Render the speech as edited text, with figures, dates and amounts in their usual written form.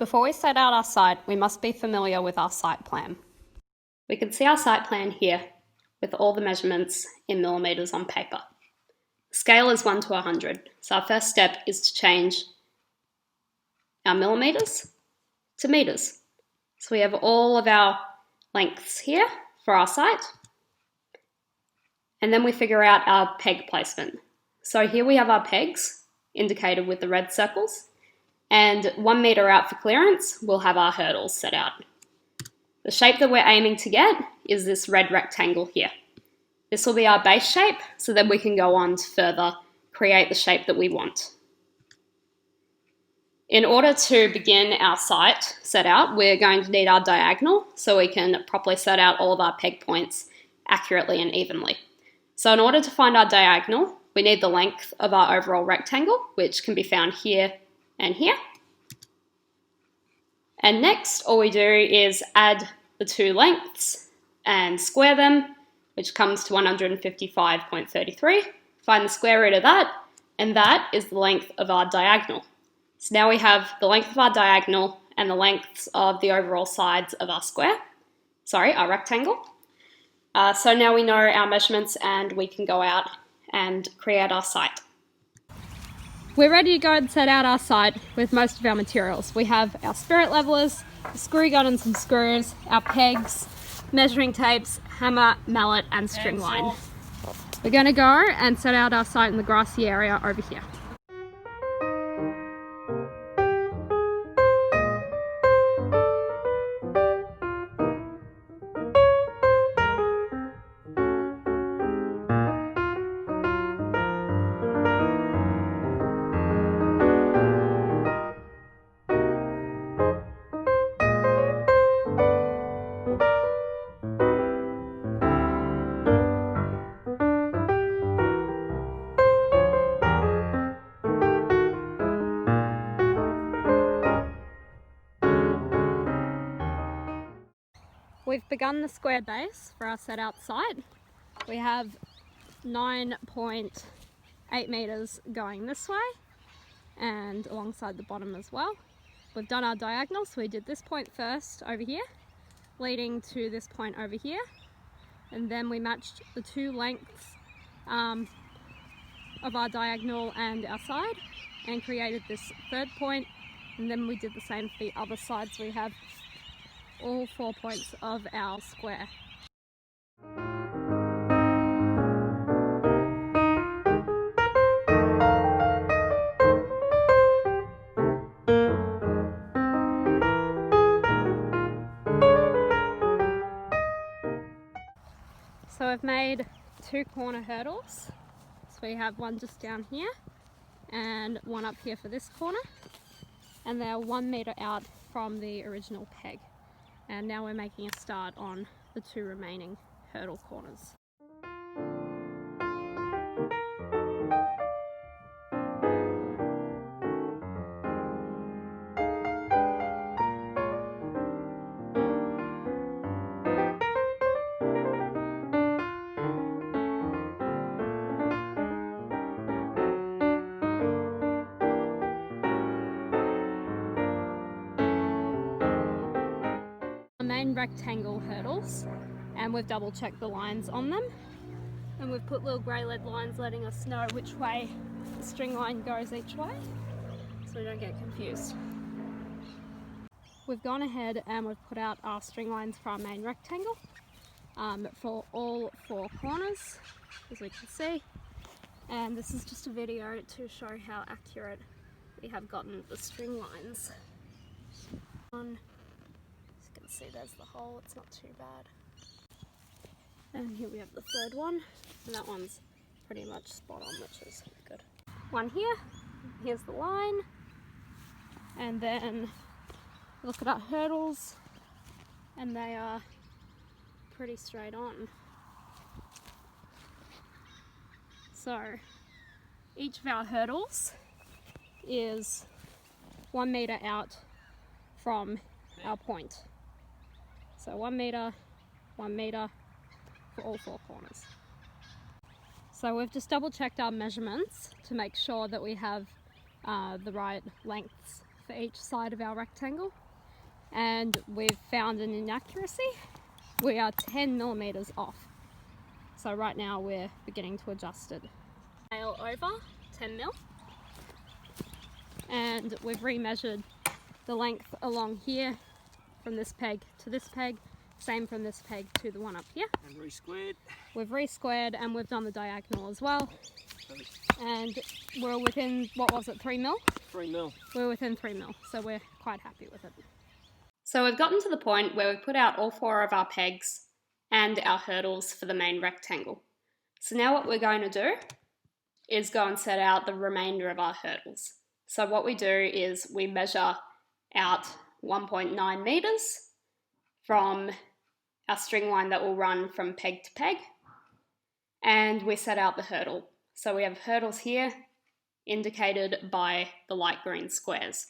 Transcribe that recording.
Before we set out our site, we must be familiar with our site plan. We can see our site plan here with all the measurements in millimetres on paper. The scale is 1 to 100, so our first step is to change our millimetres to metres. So we have all of our lengths here for our site, and then we figure out our peg placement. So here we have our pegs indicated with the red circles, and 1 metre out for clearance, we'll have our hurdles set out. The shape that we're aiming to get is this red rectangle here. This will be our base shape, so then we can go on to further create the shape that we want. In order to begin our site set out, we're going to need our diagonal so we can properly set out all of our peg points accurately and evenly. So in order to find our diagonal, we need the length of our overall rectangle, which can be found here and here. And next, all we do is add the two lengths and square them, which comes to 155.33. Find the square root of that, and that is the length of our diagonal. So now we have the length of our diagonal and the lengths of the overall sides of our rectangle. So now we know our measurements and we can go out and create our site. We're ready to go and set out our site with most of our materials. We have our spirit levelers, a screw gun and some screws, our pegs, measuring tapes, hammer, mallet and string line. We're going to go and set out our site in the grassy area over here. We've begun the square base for our set out site. We have 9.8 metres going this way and alongside the bottom as well. We've done our diagonal, so we did this point first over here, leading to this point over here, and then we matched the two lengths of our diagonal and our side and created this third point, and then we did the same for the other side, so we have all 4 points of our square. So I've made 2 corner hurdles. So we have one just down here and one up here for this corner, and they're 1 metre out from the original peg. And now we're making a start on the 2 remaining hurdle corners. Main rectangle hurdles, and we've double checked the lines on them, and we've put little grey lead lines letting us know which way the string line goes each way so we don't get confused. We've gone ahead and we've put out our string lines for our main rectangle for all 4 corners, as we can see, and this is just a video to show how accurate we have gotten the string lines. See, there's the hole, it's not too bad. And here we have the third one, and that one's pretty much spot on, which is good. One here, here's the line, and then look at our hurdles, and they are pretty straight on. So each of our hurdles is 1 metre out from our point. So 1 metre, 1 metre for all 4 corners. So we've just double checked our measurements to make sure that we have the right lengths for for each side of our rectangle, and we've found an inaccuracy. We are 10 millimeters off. So right now we're beginning to adjust it. Nail over 10 mil. And we've remeasured the length along here from this peg to this peg, same from this peg to the one up here. And re-squared. We've re-squared and we've done the diagonal as well. And we're within, what was it, 3 mil? 3 mil. We're within 3 mil, so we're quite happy with it. So we've gotten to the point where we've put out all 4 of our pegs and our hurdles for the main rectangle. So now what we're going to do is go and set out the remainder of our hurdles. So what we do is we measure out 1.9 meters from our string line that will run from peg to peg, and we set out the hurdle. So we have hurdles here indicated by the light green squares.